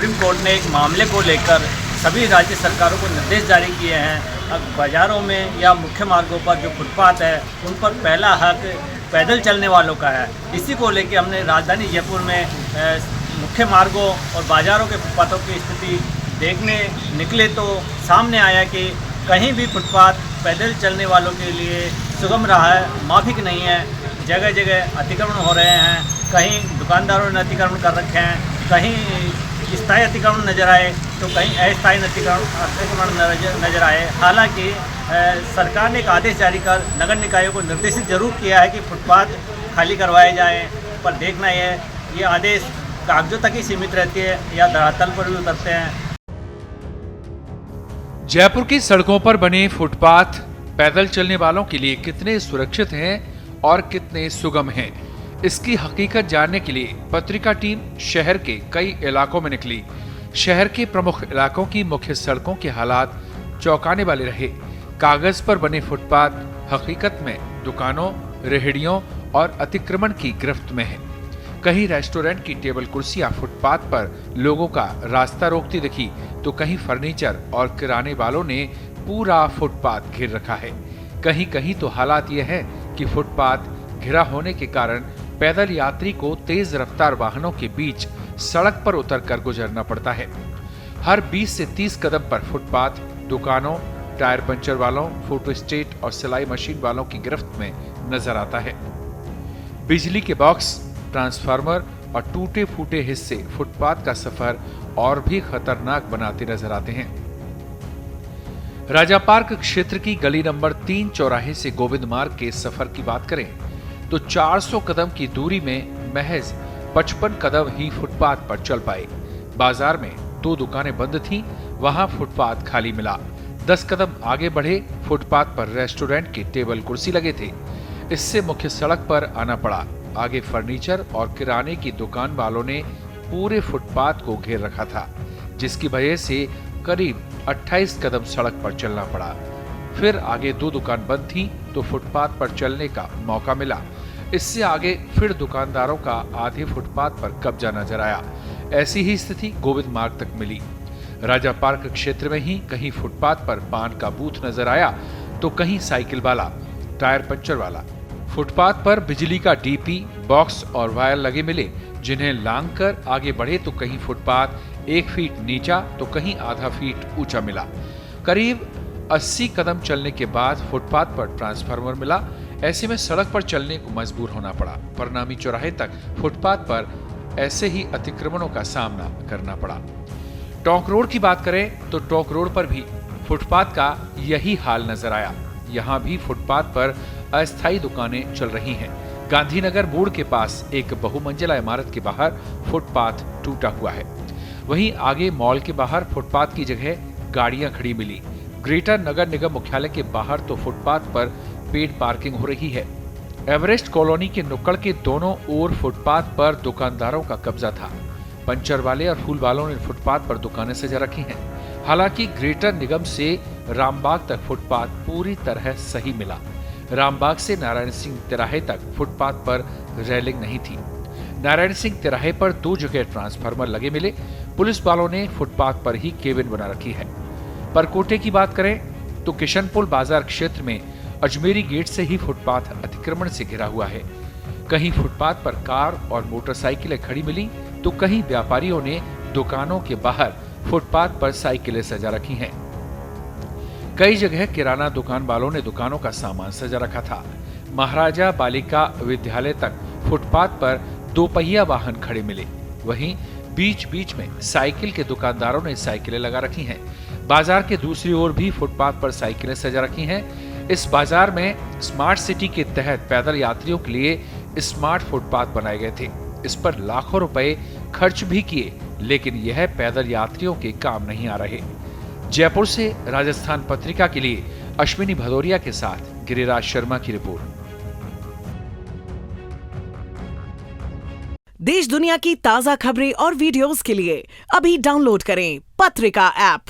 Supreme court ने एक मामले को लेकर सभी राज्य सरकारों को निर्देश जारी किए हैं। अब बाज़ारों में या मुख्य मार्गों पर जो फुटपाथ है उन पर पहला हक पैदल चलने वालों का है। इसी को लेकर हमने राजधानी जयपुर में मुख्य मार्गों और बाज़ारों के फुटपाथों की स्थिति देखने निकले तो सामने आया कि कहीं भी फुटपाथ पैदल चलने वालों के लिए सुगम रहा है, माफिक नहीं है। जगह जगह अतिक्रमण हो रहे हैं, कहीं दुकानदारों ने अतिक्रमण कर रखे हैं, कहीं स्थायी अतिक्रमण नज़र आए तो कहीं अस्थायी अतिक्रमण नज़र आए। हालांकि सरकार ने एक आदेश जारी कर नगर निकायों को निर्देशित जरूर किया है कि फुटपाथ खाली करवाए जाएं, पर देखना ये आदेश कागजों तक ही सीमित रहती है या धरातल पर भी उतरते हैं। जयपुर की सड़कों पर बने फुटपाथ पैदल चलने वालों के लिए कितने सुरक्षित हैं और कितने सुगम हैं, इसकी हकीकत जानने के लिए पत्रिका टीम शहर के कई इलाकों में निकली। शहर के प्रमुख इलाकों की मुख्य सड़कों के हालात चौंकाने वाले रहे। कागज पर बने फुटपाथ हकीकत में दुकानों, रेहड़ियों और अतिक्रमण की गिरफ्त में है। कहीं रेस्टोरेंट की टेबल कुर्सियां फुटपाथ पर लोगों का रास्ता रोकती दिखी तो कहीं फर्नीचर और किराने वालों ने पूरा फुटपाथ घेर रखा है। कहीं कहीं तो हालात ये है कि फुटपाथ घिरा होने के कारण पैदल यात्री को तेज रफ्तार वाहनों के बीच सड़क पर उतरकर गुजरना पड़ता है। हर 20 से 30 कदम पर फुटपाथ दुकानों, टायर पंचर वालों, फोटो स्टेट और सिलाई मशीन वालों की गिरफ्त में नजर आता है। बिजली के बॉक्स, ट्रांसफार्मर और टूटे फूटे हिस्से फुटपाथ का सफर और भी खतरनाक बनाते नजर आते हैं। राजा पार्क क्षेत्र की गली नंबर 3 चौराहे से गोविंद मार्ग के सफर की बात करें तो 400 कदम की दूरी में महज 55 कदम ही फुटपाथ पर चल पाए। बाजार में 2 दुकानें बंद थीं, वहां फुटपाथ खाली मिला। 10 कदम आगे बढ़े, फुटपाथ पर रेस्टोरेंट के टेबल कुर्सी लगे थे। इससे मुख्य सड़क पर आना पड़ा। आगे फर्नीचर और किराने की दुकान वालों ने पूरे फुटपाथ को घेर रखा था, जिसकी वजह से करीब 28 कदम सड़क पर चलना पड़ा। फिर आगे 2 दुकान बंद थी तो फुटपाथ पर चलने का मौका मिला। इससे आगे फिर दुकानदारों का आधे फुटपाथ पर कब्जा नजर आया। ऐसी ही स्थिति गोविंद मार्ग तक मिली। राजा पार्क क्षेत्र में ही कहीं फुटपाथ पर पान का बूथ नजर आया तो कहीं साइकिल वाला, टायर पंचर वाला। फुटपाथ पर बिजली का डीपी, बॉक्स और वायर लगे मिले, जिन्हें लांघकर आगे बढ़े तो कहीं फुटपाथ 1 फीट नीचा तो कहीं आधा फीट ऊंचा मिला। करीब 80 कदम चलने के बाद फुटपाथ पर ट्रांसफार्मर मिला। ऐसे में सड़क पर चलने को मजबूर होना पड़ा। परिणामी चौराहे तक फुटपाथ पर ऐसे ही अतिक्रमणों का सामना करना पड़ा। टोंक रोड की बात करें तो टोंक रोड पर भी फुटपाथ का यही हाल नजर आया। यहाँ भी फुटपाथ पर अस्थायी दुकानें चल रही हैं। गांधीनगर मोड़ के पास एक बहुमंजिला इमारत के बाहर फुटपाथ टूटा हुआ है। वहीं आगे मॉल के बाहर फुटपाथ की जगह गाड़ियां खड़ी मिली। ग्रेटर नगर निगम मुख्यालय के बाहर तो फुटपाथ पर पेड पार्किंग हो रही है। एवरेस्ट कॉलोनी के नुक्कड़ के दोनों ओर फुटपाथ पर दुकानदारों का कब्जा था। पंचर वाले और फूल वालों ने फुटपाथ पर दुकानें सजा रखी हैं। हालांकि ग्रेटर निगम से रामबाग तक फुटपाथ पूरी तरह सही मिला। रामबाग से नारायण सिंह तिराहे तक फुटपाथ पर रेलिंग नहीं थी। नारायण सिंह तिराहे पर 2 जगह ट्रांसफार्मर लगे मिले। पुलिस वालों ने फुटपाथ पर ही केबिन बना रखी है। परकोटे की बात करें तो किशनपुर बाजार क्षेत्र में अजमेरी गेट से ही फुटपाथ अतिक्रमण से घिरा हुआ है। कहीं फुटपाथ पर कार और मोटरसाइकिलें खड़ी मिली तो कहीं व्यापारियों ने दुकानों के बाहर फुटपाथ पर साइकिलें सजा रखी हैं। कई जगह किराना दुकान वालों ने दुकानों का सामान सजा रखा था। महाराजा बालिका विद्यालय तक फुटपाथ पर 2 पहिया वाहन खड़े मिले। वहीं बीच बीच में साइकिल के दुकानदारों ने साइकिलें लगा रखी हैं। बाजार के दूसरी ओर भी फुटपाथ पर साइकिलें सजा रखी हैं। इस बाजार में स्मार्ट सिटी के तहत पैदल यात्रियों के लिए स्मार्ट फुटपाथ बनाए गए थे। इस पर लाखों रुपए खर्च भी किए, लेकिन यह पैदल यात्रियों के काम नहीं आ रहे। जयपुर से राजस्थान पत्रिका के लिए अश्विनी भदौरिया के साथ गिरिराज शर्मा की रिपोर्ट। देश दुनिया की ताजा खबरें और वीडियोस के लिए अभी डाउनलोड करें पत्रिका ऐप।